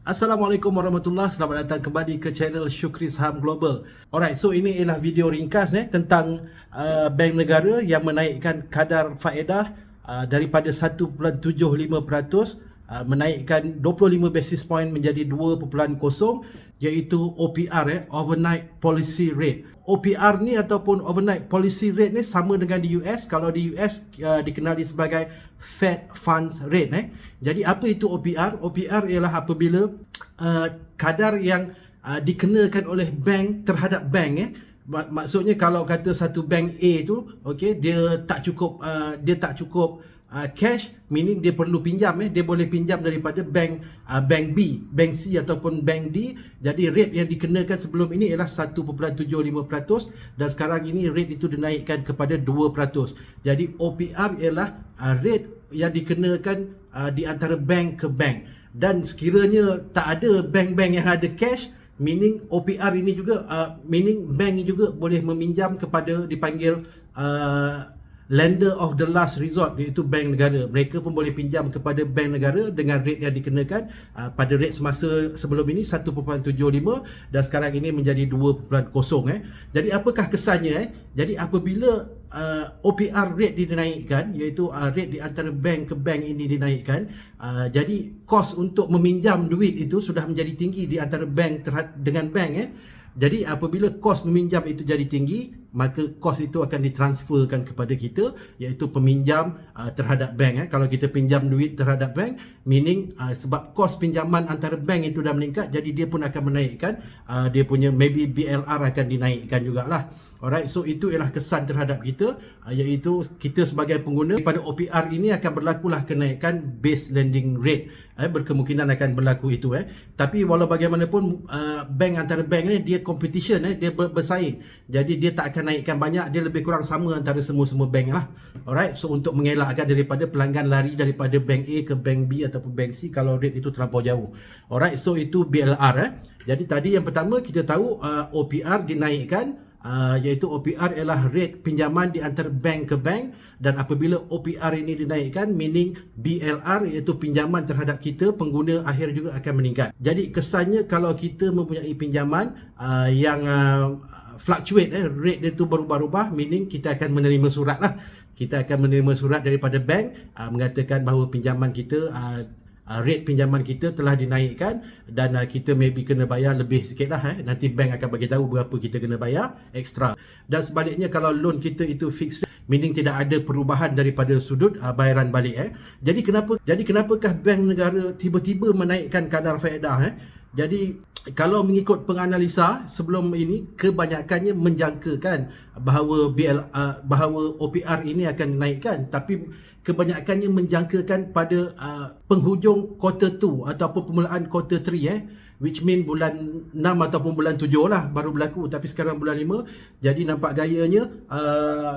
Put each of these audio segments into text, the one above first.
Assalamualaikum warahmatullahi. Selamat datang kembali ke channel Syukri Saham Global. Alright, so ini ialah video ringkas tentang bank negara yang menaikkan kadar faedah daripada 1.75% menaikkan 25 basis point menjadi 2.0, iaitu OPR, Overnight Policy Rate. OPR ni ataupun Overnight Policy Rate ni sama dengan di US. Kalau di US dikenali sebagai Fed Funds Rate. Jadi apa itu OPR? OPR ialah apabila kadar yang dikenakan oleh bank terhadap bank. Maksudnya kalau kata satu bank A tu, okey, dia tak cukup cash, meaning dia perlu pinjam, dia boleh pinjam daripada bank B, bank C ataupun bank D. Jadi rate yang dikenakan sebelum ini ialah 1.75% dan sekarang ini rate itu dinaikkan kepada 2%. Jadi OPR ialah rate yang dikenakan di antara bank ke bank. Dan sekiranya tak ada bank-bank yang ada cash, meaning OPR ini juga meaning bank ini juga boleh meminjam kepada dipanggil lender of the last resort, iaitu bank negara. Mereka pun boleh pinjam kepada bank negara dengan rate yang dikenakan pada rate semasa sebelum ini 1.75 dan sekarang ini menjadi 2.0. Jadi apakah kesannya? Jadi apabila OPR rate dinaikkan, iaitu rate di antara bank ke bank ini dinaikkan, jadi kos untuk meminjam duit itu sudah menjadi tinggi di antara bank dengan bank. Jadi apabila kos meminjam itu jadi tinggi, maka kos itu akan ditransferkan kepada kita, iaitu peminjam terhadap bank. Kalau kita pinjam duit terhadap bank, meaning sebab kos pinjaman antara bank itu dah meningkat, jadi dia pun akan menaikkan dia punya, maybe BLR akan dinaikkan jugalah. Alright, so itu ialah kesan terhadap kita, iaitu kita sebagai pengguna pada OPR ini akan berlakulah kenaikan base lending rate. Berkemungkinan akan berlaku itu. Tapi walau bagaimanapun bank antara bank ni dia competition, dia bersaing. Jadi dia tak akan naikkan banyak, dia lebih kurang sama antara semua-semua bank lah. Alright, so untuk mengelakkan daripada pelanggan lari daripada bank A ke bank B ataupun bank C kalau rate itu terlampau jauh. Alright, so itu BLR. Jadi tadi yang pertama kita tahu OPR dinaikkan, iaitu OPR ialah rate pinjaman di antara bank ke bank, dan apabila OPR ini dinaikkan, meaning BLR iaitu pinjaman terhadap kita pengguna akhir juga akan meningkat. Jadi kesannya kalau kita mempunyai pinjaman yang fluctuate, rate dia tu berubah-ubah, meaning kita akan menerima surat lah. Kita akan menerima surat daripada bank mengatakan bahawa pinjaman kita rate pinjaman kita telah dinaikkan dan kita maybe kena bayar lebih sikit lah. Nanti bank akan bagi tahu berapa kita kena bayar ekstra. Dan sebaliknya kalau loan kita itu fixed rate, meaning tidak ada perubahan daripada sudut bayaran balik. Jadi kenapakah bank negara tiba-tiba menaikkan kadar faedah? Jadi kalau mengikut penganalisa sebelum ini, kebanyakannya menjangkakan bahawa OPR ini akan dinaikkan, tapi kebanyakannya menjangkakan pada penghujung quarter 2 ataupun permulaan quarter 3, which mean bulan 6 ataupun bulan 7 lah baru berlaku, tapi sekarang bulan 5. Jadi nampak gayanya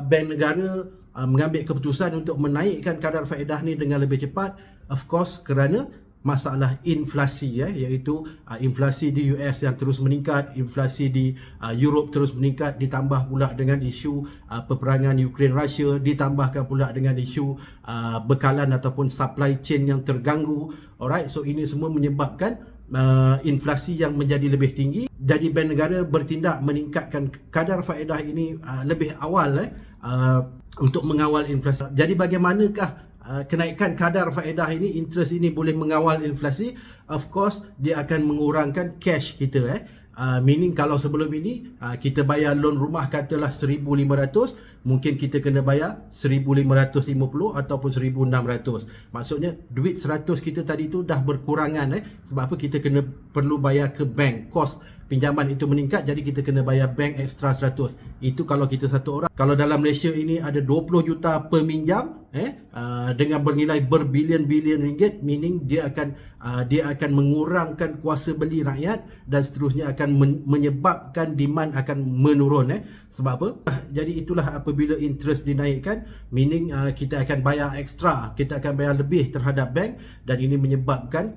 bank negara mengambil keputusan untuk menaikkan kadar faedah ni dengan lebih cepat, of course kerana masalah inflasi, iaitu inflasi di US yang terus meningkat, inflasi di Europe terus meningkat, ditambah pula dengan isu peperangan Ukraine Russia, ditambahkan pula dengan isu bekalan ataupun supply chain yang terganggu. Alright, so ini semua menyebabkan inflasi yang menjadi lebih tinggi. Jadi bank negara bertindak meningkatkan kadar faedah ini lebih awal untuk mengawal inflasi. Jadi bagaimanakah kenaikan kadar faedah ini, interest ini boleh mengawal inflasi? Of course, dia akan mengurangkan cash kita. Meaning kalau sebelum ini kita bayar loan rumah katalah 1,500, mungkin kita kena bayar 1,550 ataupun 1,600. Maksudnya duit 100 kita tadi tu dah berkurangan. Sebab apa? Kita perlu bayar ke bank, kos pinjaman itu meningkat, jadi kita kena bayar bank ekstra 100. Itu kalau kita satu orang. Kalau dalam Malaysia ini ada 20 juta peminjam dengan bernilai berbilion-bilion ringgit, meaning dia akan mengurangkan kuasa beli rakyat dan seterusnya akan menyebabkan demand akan menurun. Sebab apa? Jadi itulah apabila interest dinaikkan, meaning kita akan bayar ekstra, kita akan bayar lebih terhadap bank, dan ini menyebabkan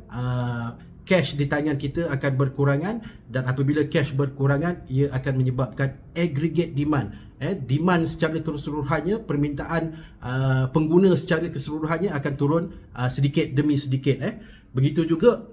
cash di tangan kita akan berkurangan, dan apabila cash berkurangan, ia akan menyebabkan aggregate demand. Demand secara keseluruhannya, permintaan pengguna secara keseluruhannya akan turun sedikit demi sedikit. Begitu juga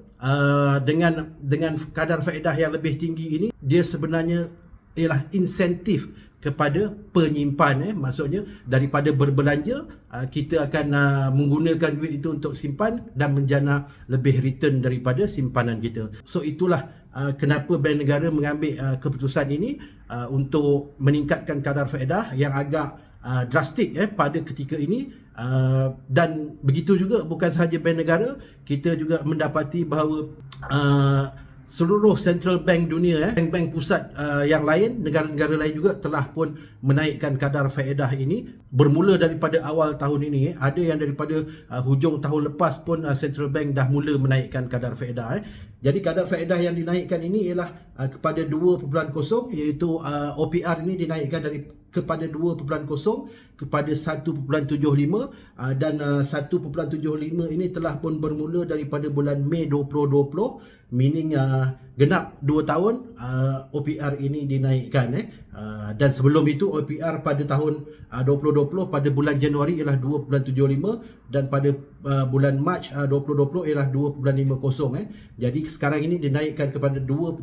dengan kadar faedah yang lebih tinggi ini, dia sebenarnya ialah insentif kepada penyimpan. Maksudnya daripada berbelanja, kita akan menggunakan duit itu untuk simpan dan menjana lebih return daripada simpanan kita. So itulah kenapa Bank Negara mengambil keputusan ini untuk meningkatkan kadar faedah yang agak drastik pada ketika ini. Dan begitu juga bukan sahaja Bank Negara, kita juga mendapati bahawa seluruh central bank dunia, bank-bank pusat yang lain, negara-negara lain juga telah pun menaikkan kadar faedah ini bermula daripada awal tahun ini. Ada yang daripada hujung tahun lepas pun central bank dah mula menaikkan kadar faedah. Jadi kadar faedah yang dinaikkan ini ialah kepada 2.0, iaitu OPR ini dinaikkan kepada 2.0 kepada 1.75, dan 1.75 ini telah pun bermula daripada bulan Mei 2020, meaning genap 2 tahun OPR ini dinaikkan. Dan sebelum itu OPR pada tahun 2020 pada bulan Januari ialah 2.75 dan pada bulan Mac 2020 ialah 2.50. Jadi sekarang ini dinaikkan kepada 2.0,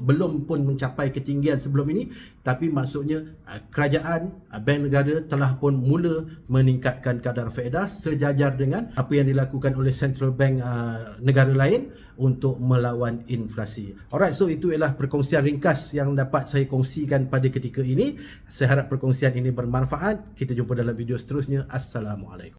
belum pun mencapai ketinggian sebelum ini, tapi maksudnya kerajaan, Bank Negara telah pun mula meningkatkan kadar faedah sejajar dengan apa yang dilakukan oleh central bank negara lain untuk melawan inflasi. Alright, so itu ialah perkongsian ringkas yang dapat saya kongsikan pada ketika ini. Saya harap perkongsian ini bermanfaat. Kita jumpa dalam video seterusnya. Assalamualaikum.